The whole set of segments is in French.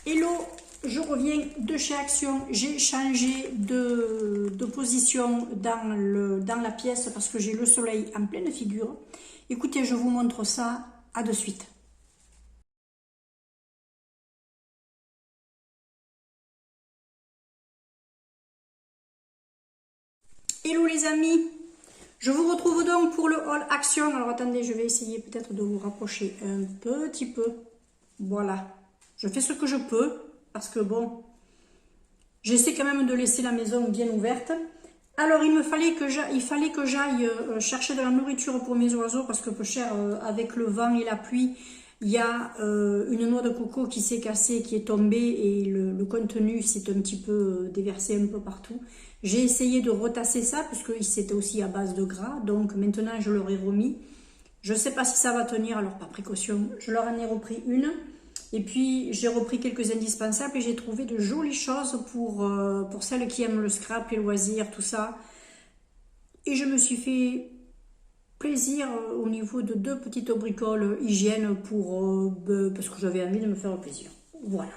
Hello, je reviens de chez Action. J'ai changé de position dans la pièce parce que j'ai le soleil en pleine figure. Écoutez, je vous montre ça. À de suite. Hello les amis, je vous retrouve donc pour le haul Action. Alors attendez, je vais essayer peut-être de vous rapprocher un petit peu. Voilà, je fais ce que je peux parce que bon, j'essaie quand même de laisser la maison bien ouverte. Alors il fallait que j'aille chercher de la nourriture pour mes oiseaux parce que peu cher, avec le vent et la pluie, il y a une noix de coco qui s'est cassée, qui est tombée et le contenu s'est un petit peu déversé un peu partout. J'ai essayé de retasser ça parce que c'était aussi à base de gras, donc maintenant je leur ai remis. Je ne sais pas si ça va tenir, alors par précaution, je leur en ai repris une. Et puis j'ai repris quelques indispensables et j'ai trouvé de jolies choses pour celles qui aiment le scrap, les loisirs, tout ça. Et je me suis fait plaisir au niveau de deux petites bricoles hygiène parce que j'avais envie de me faire plaisir. Voilà.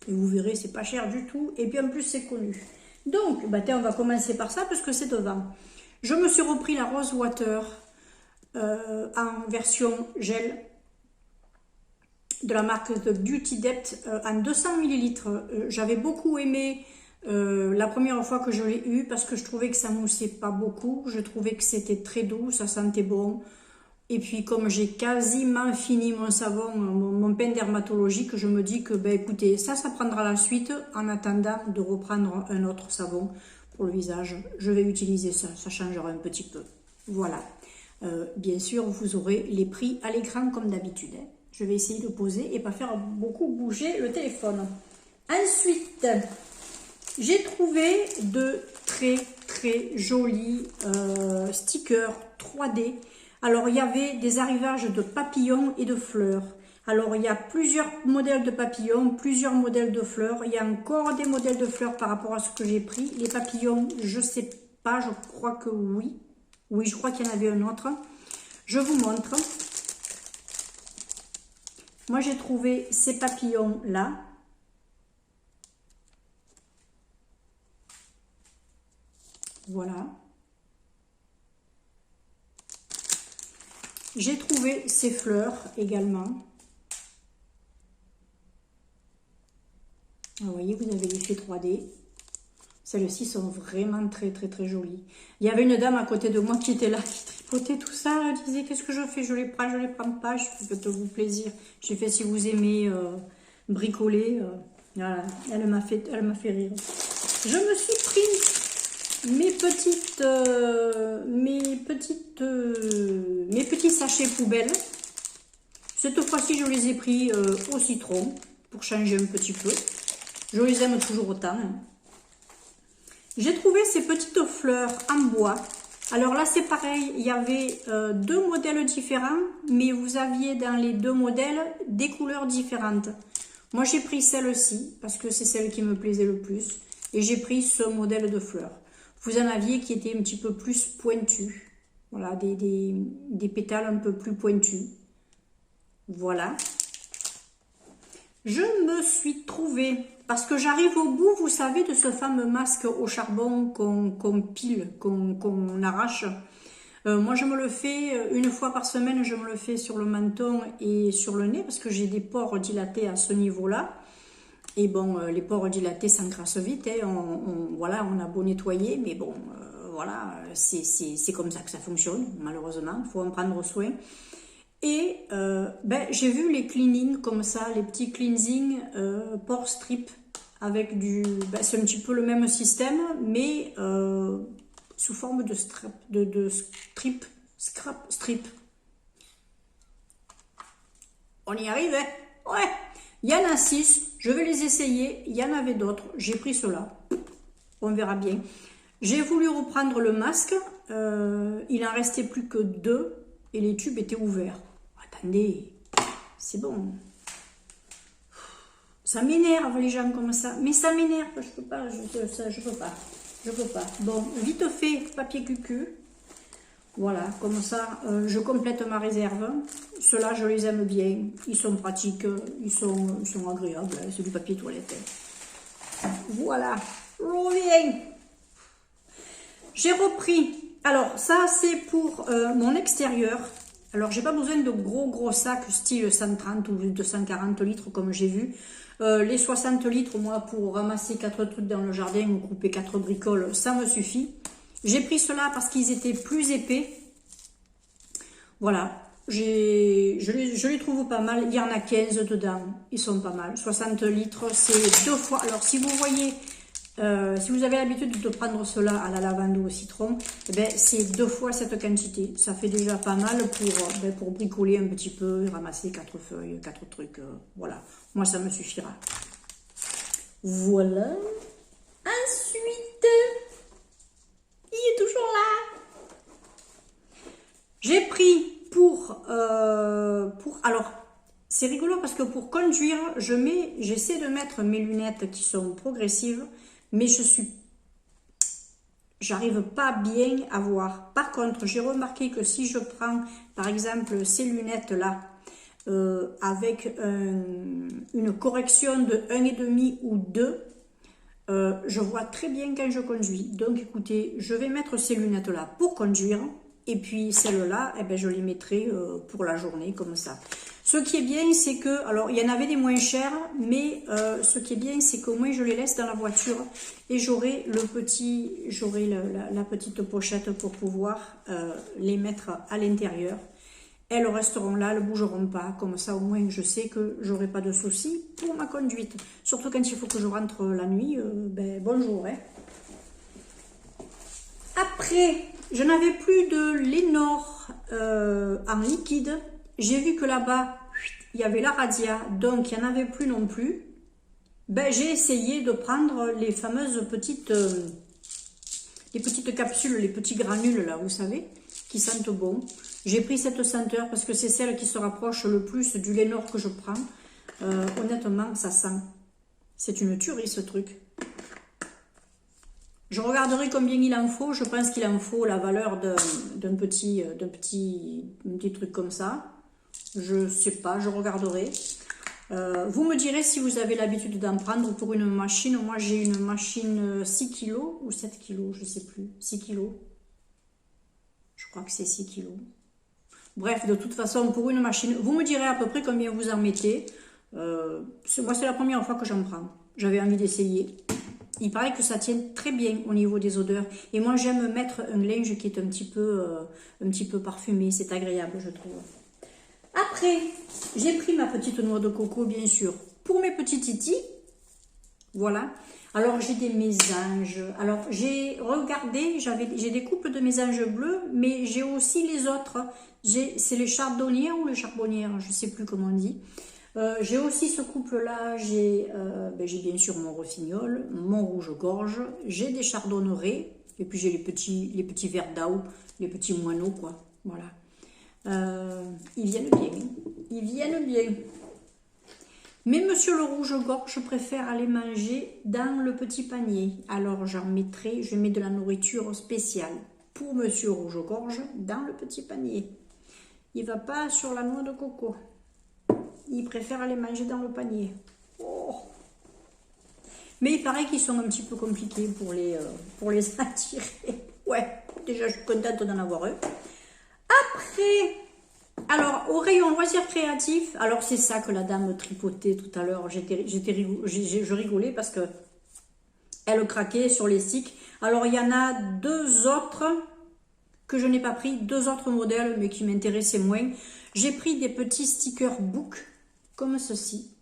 Et vous verrez, c'est pas cher du tout. Et puis en plus, c'est connu. Donc, on va commencer par ça parce que c'est devant. Je me suis repris la Rose Water en version gel de la marque The Beauty Depth en 200 ml. J'avais beaucoup aimé la première fois que je l'ai eu parce que je trouvais que ça moussait pas beaucoup. Je trouvais que c'était très doux, ça sentait bon. Et puis comme j'ai quasiment fini mon savon, mon pain dermatologique, je me dis que écoutez, ça prendra la suite en attendant de reprendre un autre savon pour le visage. Je vais utiliser ça, ça changera un petit peu. Voilà. Bien sûr, vous aurez les prix à l'écran comme d'habitude. Je vais essayer de poser et pas faire beaucoup bouger le téléphone. Ensuite, j'ai trouvé de très jolis stickers 3D. Alors, il y avait des arrivages de papillons et de fleurs. Alors, il y a plusieurs modèles de papillons, plusieurs modèles de fleurs. Il y a encore des modèles de fleurs par rapport à ce que j'ai pris. Les papillons, je sais pas, je crois que oui. Oui, je crois qu'il y en avait un autre. Je vous montre. Moi, j'ai trouvé ces papillons-là. Voilà. J'ai trouvé ces fleurs également. Vous voyez, vous avez l'effet 3D. Celles-ci sont vraiment très jolies. Il y avait une dame à côté de moi qui était là, qui tripotait tout ça. Elle disait, qu'est-ce que je fais? Je les prends pas. Je fais, faites-vous plaisir. J'ai fait, si vous aimez bricoler. Voilà. Elle m'a fait rire. Je me suis pris mes petits sachets poubelles. Cette fois-ci, je les ai pris au citron pour changer un petit peu. Je les aime toujours autant. Hein. J'ai trouvé ces petites fleurs en bois. Alors là, c'est pareil, il y avait deux modèles différents, mais vous aviez dans les deux modèles des couleurs différentes. Moi, j'ai pris celle-ci, parce que c'est celle qui me plaisait le plus, et j'ai pris ce modèle de fleurs. Vous en aviez qui étaient un petit peu plus pointus. Voilà, des pétales un peu plus pointus. Voilà. Je me suis trouvée, parce que j'arrive au bout, vous savez, de ce fameux masque au charbon qu'on pile, qu'on arrache. Moi, je me le fais une fois par semaine, je me le fais sur le menton et sur le nez, parce que j'ai des pores dilatés à ce niveau-là. Et bon, les pores dilatés s'encrassent vite, hein. Voilà, on a beau nettoyer, mais bon, voilà, c'est comme ça que ça fonctionne, malheureusement, il faut en prendre soin. Et j'ai vu les cleanings comme ça, les petits cleansing pore strip avec c'est un petit peu le même système, mais sous forme de strip. On y arrive, hein? Ouais. Il y en a 6, je vais les essayer. Il y en avait d'autres, j'ai pris ceux-là. On verra bien. J'ai voulu reprendre le masque, il en restait plus que 2 et les tubes étaient ouverts. Attendez, c'est bon. Ça m'énerve les gens comme ça. Mais ça m'énerve, je peux pas. Bon, vite fait, papier cucu. Voilà, comme ça, je complète ma réserve. Ceux-là, je les aime bien. Ils sont pratiques, ils sont agréables. Hein, c'est du papier toilette. Hein. Voilà, je reviens. J'ai repris. Alors, ça, c'est pour mon extérieur. Alors, j'ai pas besoin de gros sacs style 130 ou 240 litres comme j'ai vu. Les 60 litres, moi, pour ramasser 4 trucs dans le jardin ou couper 4 bricoles, ça me suffit. J'ai pris ceux-là parce qu'ils étaient plus épais. Voilà. Je les trouve pas mal. Il y en a 15 dedans. Ils sont pas mal. 60 litres, c'est 2 fois. Alors, si vous voyez... si vous avez l'habitude de prendre cela à la lavande ou au citron, eh ben, c'est 2 fois cette quantité. Ça fait déjà pas mal pour bricoler un petit peu, ramasser 4 feuilles, 4 trucs. Voilà, moi ça me suffira. Voilà. Ensuite, il est toujours là. J'ai pris alors, c'est rigolo parce que pour conduire, j'essaie de mettre mes lunettes qui sont progressives, mais j'arrive pas bien à voir. Par contre, j'ai remarqué que si je prends, par exemple, ces lunettes-là, avec une correction de 1,5 ou 2, je vois très bien quand je conduis. Donc, écoutez, je vais mettre ces lunettes-là pour conduire. Et puis celles-là, eh ben, je les mettrai pour la journée, comme ça. Ce qui est bien, c'est que, alors il y en avait des moins chers, mais ce qui est bien, c'est qu'au moins je les laisse dans la voiture et j'aurai la petite pochette pour pouvoir les mettre à l'intérieur. Elles resteront là, elles ne bougeront pas, comme ça au moins je sais que j'aurai pas de soucis pour ma conduite. Surtout quand il faut que je rentre la nuit, ben, bonjour. Hein. Après, je n'avais plus de Lénore en liquide. J'ai vu que là-bas, il y avait la Radia, donc il n'y en avait plus non plus. Ben, j'ai essayé de prendre les fameuses les petites capsules, les petits granules là, vous savez, qui sentent bon. J'ai pris cette senteur parce que c'est celle qui se rapproche le plus du Lénore que je prends. Honnêtement, ça sent. C'est une tuerie ce truc. Je regarderai combien il en faut. Je pense qu'il en faut la valeur d'un petit truc comme ça. Je sais pas, je regarderai. Vous me direz si vous avez l'habitude d'en prendre pour une machine. Moi, j'ai une machine 6 kg ou 7 kg, je sais plus. 6 kg. Je crois que c'est 6 kg. Bref, de toute façon, pour une machine, vous me direz à peu près combien vous en mettez. Moi, c'est la première fois que j'en prends. J'avais envie d'essayer. Il paraît que ça tient très bien au niveau des odeurs. Et moi, j'aime mettre un linge qui est un petit peu parfumé. C'est agréable, je trouve. Après, j'ai pris ma petite noix de coco, bien sûr, pour mes petits titis. Voilà. Alors, j'ai des mésanges. Alors, j'ai regardé, j'ai des coupes de mésanges bleus, mais j'ai aussi les autres. C'est les chardonnières ou les charbonnières, je ne sais plus comment on dit. J'ai aussi ce couple-là, j'ai bien sûr mon rossignol, mon rouge-gorge, j'ai des chardonnerets, et puis j'ai les petits verres d'eau, les petits moineaux, quoi. Voilà. Ils viennent bien. Ils viennent bien. Mais monsieur le rouge-gorge, je préfère aller manger dans le petit panier. Alors je mets de la nourriture spéciale pour monsieur rouge-gorge dans le petit panier. Il va pas sur la noix de coco. Il préfère aller manger dans le panier. Oh. Mais il paraît qu'ils sont un petit peu compliqués pour les attirer. Ouais, déjà je suis contente d'en avoir un. Après, alors au rayon loisirs créatifs, alors c'est ça que la dame tripotait tout à l'heure. Je rigolais parce que elle craquait sur les sticks. Alors il y en a 2 autres que je n'ai pas pris, 2 autres modèles mais qui m'intéressaient moins. J'ai pris des petits stickers book comme ceci.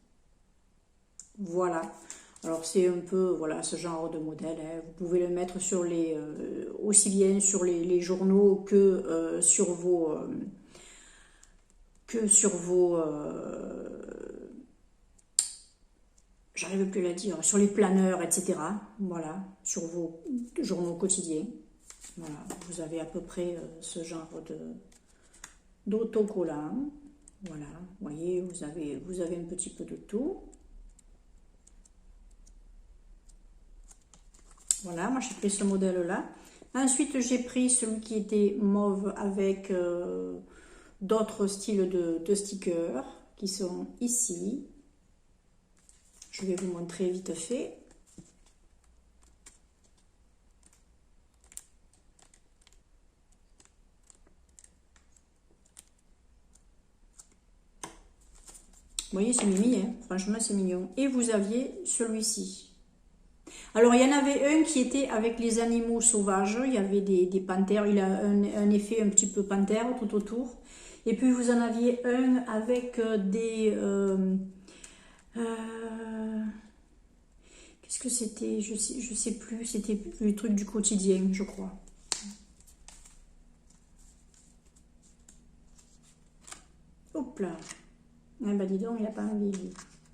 Voilà. Alors c'est un peu voilà ce genre de modèle. Hein. Vous pouvez le mettre sur aussi bien sur les journaux que sur vos j'arrive plus à le dire, sur les planeurs, etc. Voilà, sur vos journaux quotidiens. Voilà, vous avez à peu près ce genre d'autocollant. Voilà, vous voyez, vous avez un petit peu de tout. Voilà, moi j'ai pris ce modèle-là. Ensuite, j'ai pris celui qui était mauve avec d'autres styles de stickers qui sont ici. Je vais vous montrer vite fait. Vous voyez, c'est mimi, hein. Franchement, c'est mignon. Et vous aviez celui-ci. Alors, il y en avait un qui était avec les animaux sauvages. Il y avait des panthères. Il a un effet un petit peu panthère tout autour. Et puis, vous en aviez un avec des... qu'est-ce que c'était? Je sais plus. C'était le truc du quotidien, je crois. Hop là. Ah bah dis donc, il n'a pas envie, lui.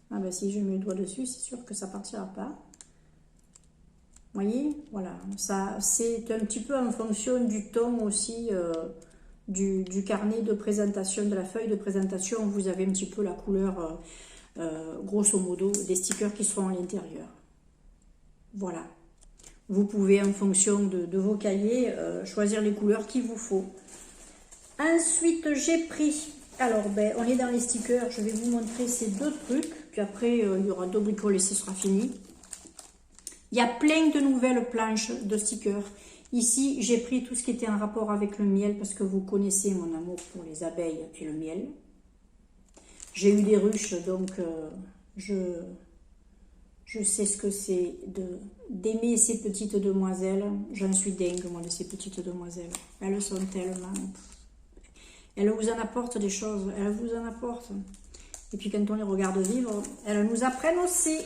Ah bah si je mets le doigt dessus, c'est sûr que ça partira pas. Vous voyez, voilà, ça c'est un petit peu en fonction du ton aussi du carnet de présentation, de la feuille de présentation. Vous avez un petit peu la couleur, grosso modo, des stickers qui seront à l'intérieur. Voilà. Vous pouvez, en fonction de vos cahiers, choisir les couleurs qu'il vous faut. Ensuite, j'ai pris... Alors, ben, on est dans les stickers. Je vais vous montrer ces deux trucs. Puis après, il y aura deux bricoles et ce sera fini. Il y a plein de nouvelles planches de stickers. Ici, j'ai pris tout ce qui était en rapport avec le miel parce que vous connaissez mon amour pour les abeilles et le miel. J'ai eu des ruches, donc je sais ce que c'est d'aimer ces petites demoiselles. J'en suis dingue, moi, de ces petites demoiselles. Elles sont tellement... Elles vous en apportent des choses. Elles vous en apportent. Et puis, quand on les regarde vivre, elles nous apprennent aussi.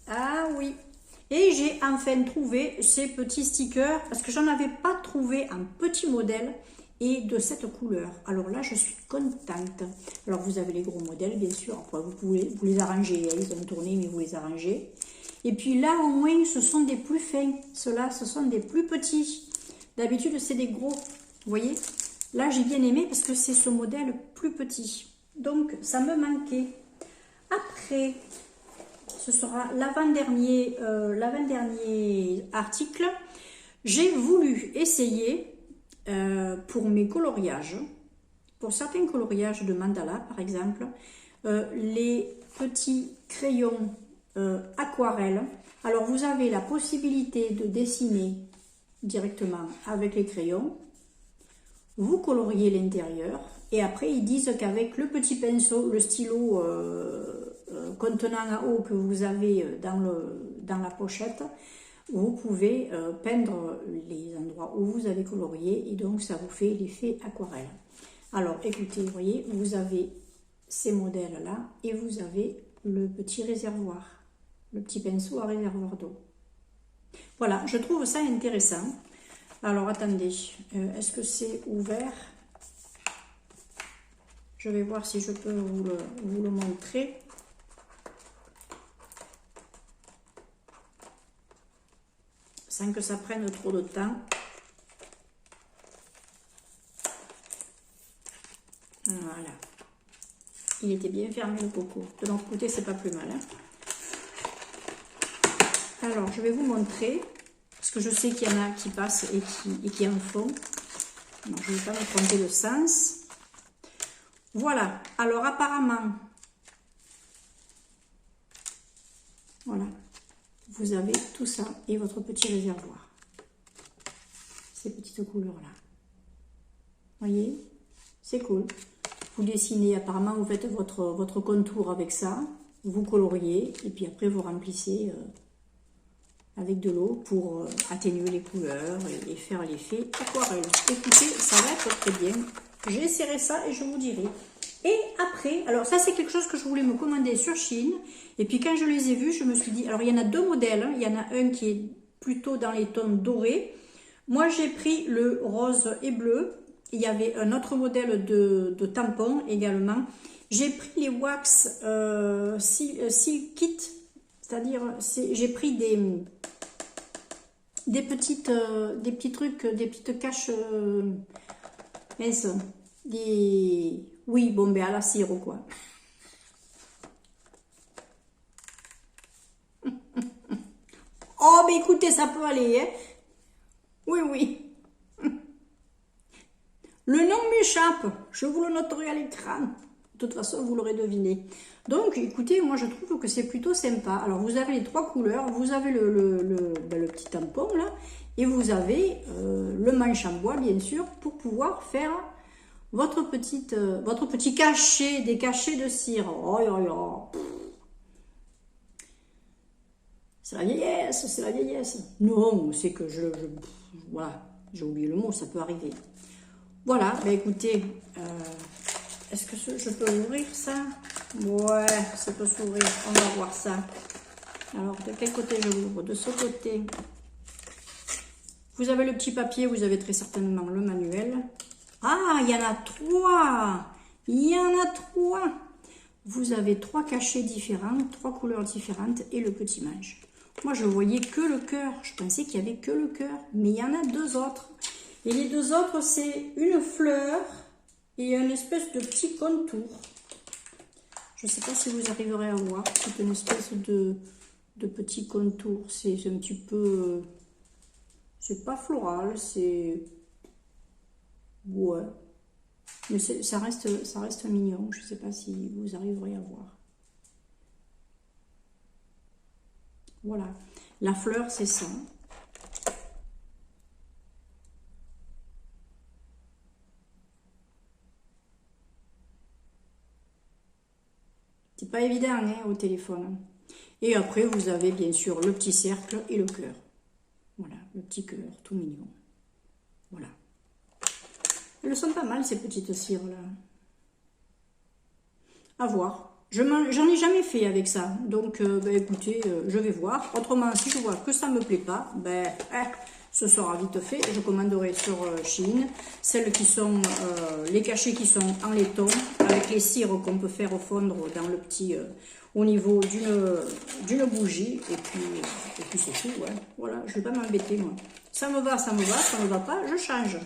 Ah oui. Et j'ai enfin trouvé ces petits stickers parce que j'en avais pas trouvé un petit modèle et de cette couleur. Alors là, je suis contente. Alors, vous avez les gros modèles, bien sûr. Après, vous pouvez vous les arranger. Ils ont tourné, mais vous les arrangez. Et puis là, au moins, ce sont des plus fins. Ceux-là, ce sont des plus petits. D'habitude, c'est des gros. Vous voyez? Là, j'ai bien aimé parce que c'est ce modèle plus petit. Donc, ça me manquait. Après... ce sera l'avant-dernier article. J'ai voulu essayer pour mes coloriages, pour certains coloriages de mandala par exemple, les petits crayons aquarelles. Alors vous avez la possibilité de dessiner directement avec les crayons, vous coloriez l'intérieur et après ils disent qu'avec le petit pinceau, le stylo contenant à eau que vous avez dans la pochette, vous pouvez peindre les endroits où vous avez colorié et donc ça vous fait l'effet aquarelle. Alors écoutez, vous voyez, vous avez ces modèles là et vous avez le petit réservoir, le petit pinceau à réservoir d'eau. Voilà, je trouve ça intéressant. Alors attendez, est-ce que c'est ouvert? Je vais voir si je peux vous le montrer. Sans que ça prenne trop de temps. Voilà. Il était bien fermé le coco. De l'autre côté, c'est pas plus mal. Hein. Alors, je vais vous montrer. Parce que je sais qu'il y en a qui passent et qui en font. Non, je ne vais pas me tromper de sens. Voilà. Alors, apparemment, voilà. Vous avez tout ça et votre petit réservoir. Ces petites couleurs-là. Voyez? C'est cool. Vous dessinez, apparemment, vous faites votre contour avec ça. Vous coloriez et puis après, vous remplissez avec de l'eau pour atténuer les couleurs et faire l'effet aquarelle. Écoutez, ça va être très bien. J'essaierai ça et je vous dirai. Et après, alors ça c'est quelque chose que je voulais me commander sur Chine. Et puis quand je les ai vus, je me suis dit, alors il y en a deux modèles. Il y en a un qui est plutôt dans les tons dorés. Moi j'ai pris le rose et bleu. Il y avait un autre modèle de tampon également. J'ai pris les wax Silk Kit. C'est-à-dire, j'ai pris des petits trucs, des petites caches minces. Oui, bon, ben à la cire ou quoi. Oh, ben écoutez, ça peut aller, hein. Oui, oui. Le nom m'échappe. Je vous le noterai à l'écran. De toute façon, vous l'aurez deviné. Donc, écoutez, moi, je trouve que c'est plutôt sympa. Alors, vous avez les 3 couleurs. Vous avez le petit tampon, là. Et vous avez le manche en bois, bien sûr, pour pouvoir faire votre petit cachet, des cachets de cire. Oh, oh, oh. C'est la vieillesse, c'est la vieillesse. Non, c'est que voilà, j'ai oublié le mot, ça peut arriver. Voilà, ben écoutez, est-ce que je peux ouvrir ça? Ouais, ça peut s'ouvrir, on va voir ça. Alors, de quel côté je l'ouvre? De ce côté. Vous avez le petit papier, vous avez très certainement le manuel. Ah, il y en a 3. Il y en a 3. Vous avez 3 cachets différents, 3 couleurs différentes et le petit manche. Moi, je voyais que le cœur. Je pensais qu'il n'y avait que le cœur. Mais il y en a 2 autres. Et les 2 autres, c'est une fleur et une espèce de petit contour. Je ne sais pas si vous arriverez à voir. C'est une espèce de petit contour. C'est un petit peu... c'est pas floral, c'est... ouais. Mais ça reste mignon. Je ne sais pas si vous arriverez à voir. Voilà. La fleur, c'est ça. C'est pas évident hein, au téléphone. Et après, vous avez bien sûr le petit cercle et le cœur. Voilà, le petit cœur, tout mignon. Voilà. Elles sont pas mal, ces petites cires-là. À voir. J'en ai jamais fait avec ça. Donc, ben, écoutez, je vais voir. Autrement, si je vois que ça me plaît pas, ben, ce sera vite fait. Je commanderai sur Shein. Celles qui sont, les cachets qui sont en laiton, avec les cires qu'on peut faire fondre dans le petit, au niveau d'une bougie. Et puis c'est tout. Ouais. Voilà, je vais pas m'embêter, moi. Ça me va, ça me va. Ça me va pas, je change.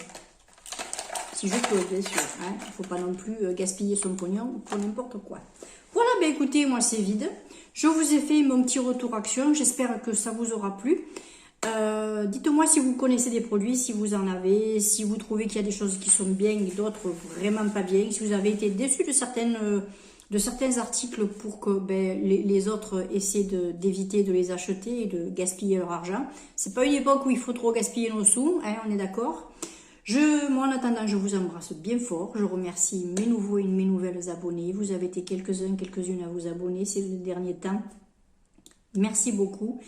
Si je peux, bien sûr. Il ne faut pas non plus gaspiller son pognon pour n'importe quoi. Voilà, ben écoutez, moi c'est vide. Je vous ai fait mon petit retour action. J'espère que ça vous aura plu. Dites-moi si vous connaissez des produits, si vous en avez, si vous trouvez qu'il y a des choses qui sont bien et d'autres vraiment pas bien. Si vous avez été déçu de certains articles pour que ben, les autres essaient d'éviter de les acheter et de gaspiller leur argent. C'est pas une époque où il faut trop gaspiller nos sous, hein, on est d'accord. Moi, en attendant, je vous embrasse bien fort. Je remercie mes nouveaux et mes nouvelles abonnés. Vous avez été quelques-uns, quelques-unes à vous abonner ces derniers temps. Merci beaucoup.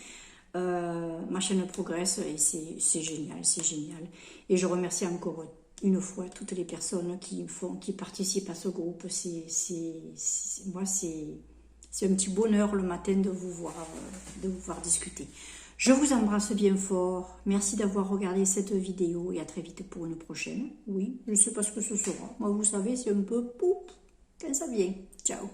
Ma chaîne progresse et c'est génial, c'est génial. Et je remercie encore une fois toutes les personnes qui participent à ce groupe. Moi, c'est un petit bonheur le matin de vous voir discuter. Je vous embrasse bien fort. Merci d'avoir regardé cette vidéo et à très vite pour une prochaine. Oui, je ne sais pas ce que ce sera. Moi, vous savez, c'est un peu poup quand ça vient. Ciao.